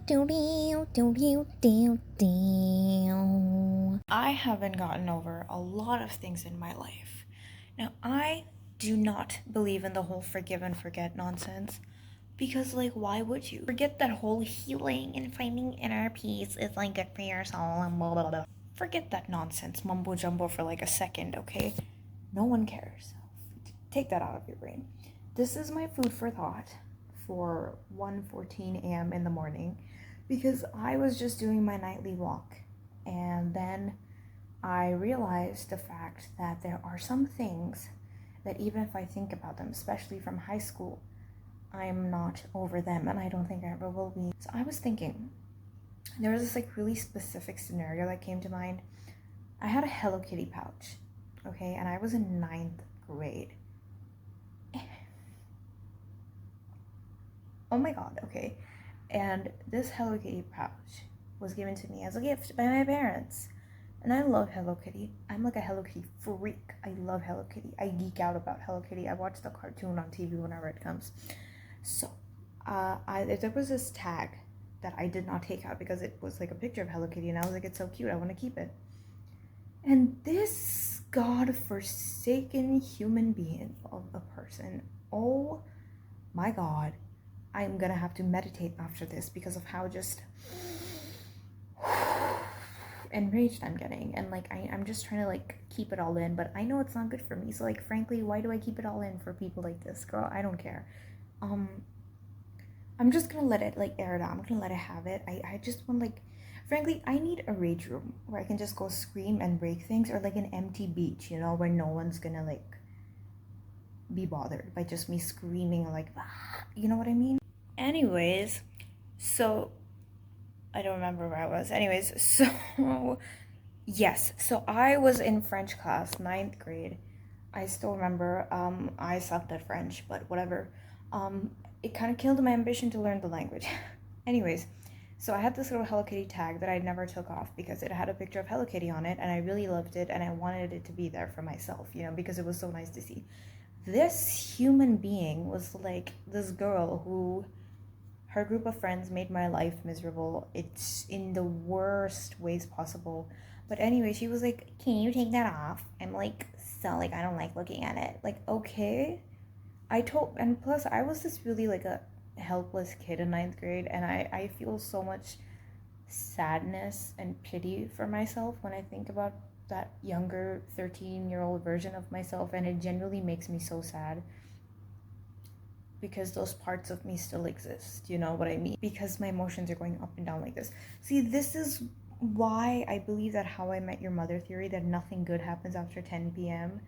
I haven't gotten over a lot of things in my life. Now, I do not believe in the whole forgive and forget nonsense. Because, like, why would you? Forget that whole healing and finding inner peace is, like, good for your soul and blah, blah, blah. Forget that nonsense mumbo jumbo for, like, a second, okay? No one cares. Take that out of your brain. This is my food for thought for 1:14 a.m. in the morning because I was just doing my nightly walk and then I realized the fact that there are some things that even if I think about them, especially from high school, I'm not over them and I don't think I ever will be. So I was thinking, there was this like really specific scenario that came to mind. I had a Hello Kitty pouch, okay, and I was in 9th grade. Oh my god, okay. And this Hello Kitty pouch was given to me as a gift by my parents. And I love Hello Kitty. I'm like a Hello Kitty freak. I love Hello Kitty. I geek out about Hello Kitty. I watch the cartoon on TV whenever it comes. So, there was this tag that I did not take out because it was like a picture of Hello Kitty and I was like, it's so cute, I want to keep it. And this god-forsaken human being of a person, oh my god, I'm gonna have to meditate after this because of how just enraged I'm getting. And like I'm just trying to like keep it all in, but I know it's not good for me. So like frankly, why do I keep it all in for people like this? Girl, I don't care. I'm just gonna let it like air it out. I'm gonna let it have it. I just want like frankly, I need a rage room where I can just go scream and break things, or like an empty beach, you know, where no one's gonna like be bothered by just me screaming like you know what I mean? Anyways, so I don't remember where I was. Anyways, so yes, so I was in French class, 9th grade. I still remember. I sucked at French, but whatever. It kind of killed my ambition to learn the language. Anyways, so I had this little Hello Kitty tag that I never took off because it had a picture of Hello Kitty on it, and I really loved it, and I wanted it to be there for myself, you know, because it was so nice to see. This human being was like this girl who her group of friends made my life miserable. It's in the worst ways possible. But anyway, she was like, can you take that off? I'm like, so like I don't like looking at it. Like, okay. And plus I was this really like a helpless kid in 9th grade, and I feel so much sadness and pity for myself when I think about that younger 13-year-old version of myself, and it genuinely makes me so sad because those parts of me still exist, you know what I mean? Because my emotions are going up and down like this. See, this is why I believe that How I Met Your Mother theory, that nothing good happens after 10 p.m.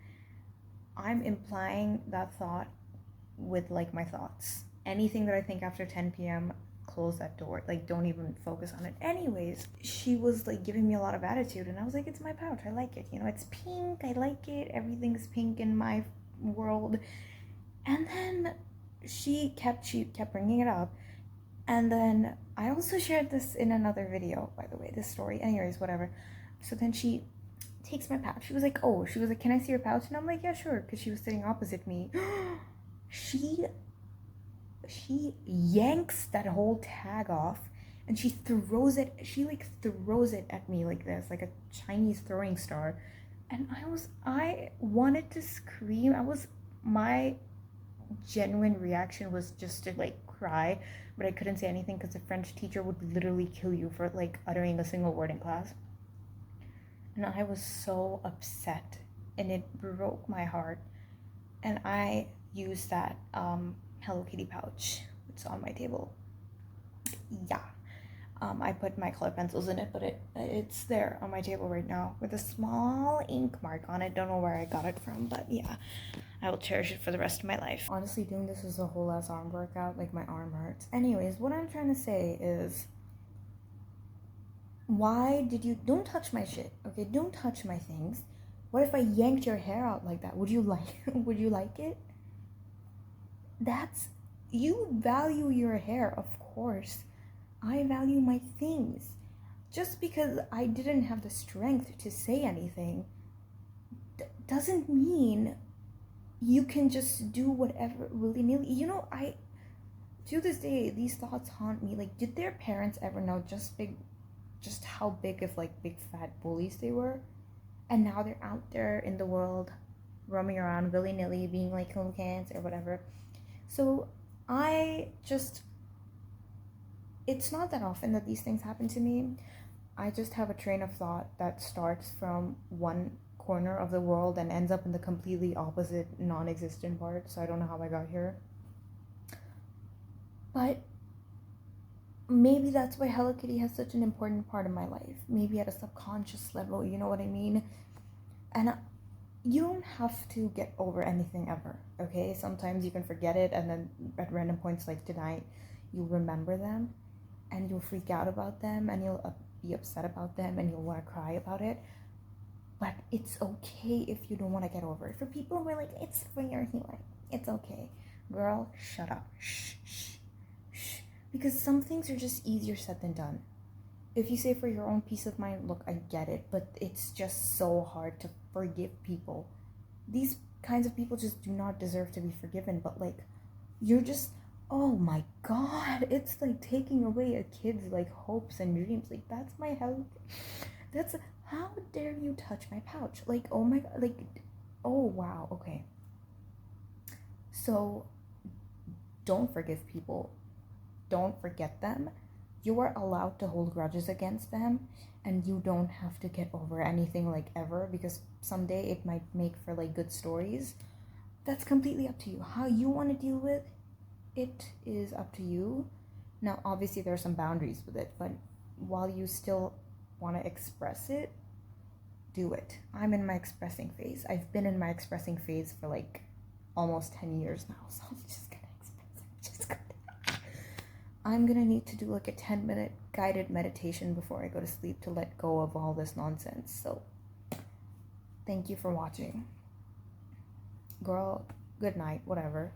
I'm implying that thought with like my thoughts. Anything that I think after 10 p.m., close that door. Like, don't even focus on it. Anyways, she was like giving me a lot of attitude, and I was like, it's my pouch. I like it. You know, it's pink. I like it. Everything's pink in my world. And then she kept bringing it up, and then I also shared this in another video, by the way, this story. Anyways, whatever. So then she takes my pouch. She was like, can I see your pouch? And I'm like, yeah, sure, because she was sitting opposite me. she yanks that whole tag off and she throws it at me like this, like a Chinese throwing star. And I wanted to scream. My genuine reaction was just to like cry, but I couldn't say anything because the French teacher would literally kill you for like uttering a single word in class. And I was so upset and it broke my heart. And I used that Hello Kitty pouch. It's on my table. Yeah. I put my color pencils in it, but it's there on my table right now with a small ink mark on it. Don't know where I got it from, but yeah, I will cherish it for the rest of my life. Honestly, doing this is a whole ass arm workout. Like, my arm hurts. Anyways, what I'm trying to say is, don't touch my shit, okay? Don't touch my things. What if I yanked your hair out like that? Would you like it? You value your hair, of course. I value my things. Just because I didn't have the strength to say anything doesn't mean you can just do whatever willy-nilly. You know, To this day, these thoughts haunt me. Like, did their parents ever know just how big of like big fat bullies they were? And now they're out there in the world, roaming around willy nilly, being like cool kids or whatever. So I just, it's not that often that these things happen to me. I just have a train of thought that starts from one corner of the world and ends up in the completely opposite, non existent part. So I don't know how I got here. But maybe that's why Hello Kitty has such an important part of my life. Maybe at a subconscious level, you know what I mean? And you don't have to get over anything ever, okay? Sometimes you can forget it, and then at random points like tonight, you'll remember them and you'll freak out about them and you'll be upset about them and you'll want to cry about it. But it's okay if you don't want to get over it. For people who are like, it's for your healing, it's okay. Girl, shut up. Shh, shh, shh. Because some things are just easier said than done. If you say for your own peace of mind, look, I get it, but it's just so hard to forgive people. These kinds of people just do not deserve to be forgiven, but like, you're just, oh my god, it's like taking away a kid's like hopes and dreams. Like, that's my health. That's, how dare you touch my pouch? Like, oh my god, like, oh wow, okay. So, don't forgive people. Don't forget them. You are allowed to hold grudges against them, and you don't have to get over anything like ever, because someday it might make for like good stories. That's completely up to you. How you want to deal with it is up to you. Now, obviously, there are some boundaries with it, but while you still want to express it, do it. I'm in my expressing phase. I've been in my expressing phase for like almost 10 years now, so I'm just gonna express it. Just gonna. I'm gonna need to do like a 10-minute guided meditation before I go to sleep to let go of all this nonsense. So, thank you for watching. Girl, good night, whatever.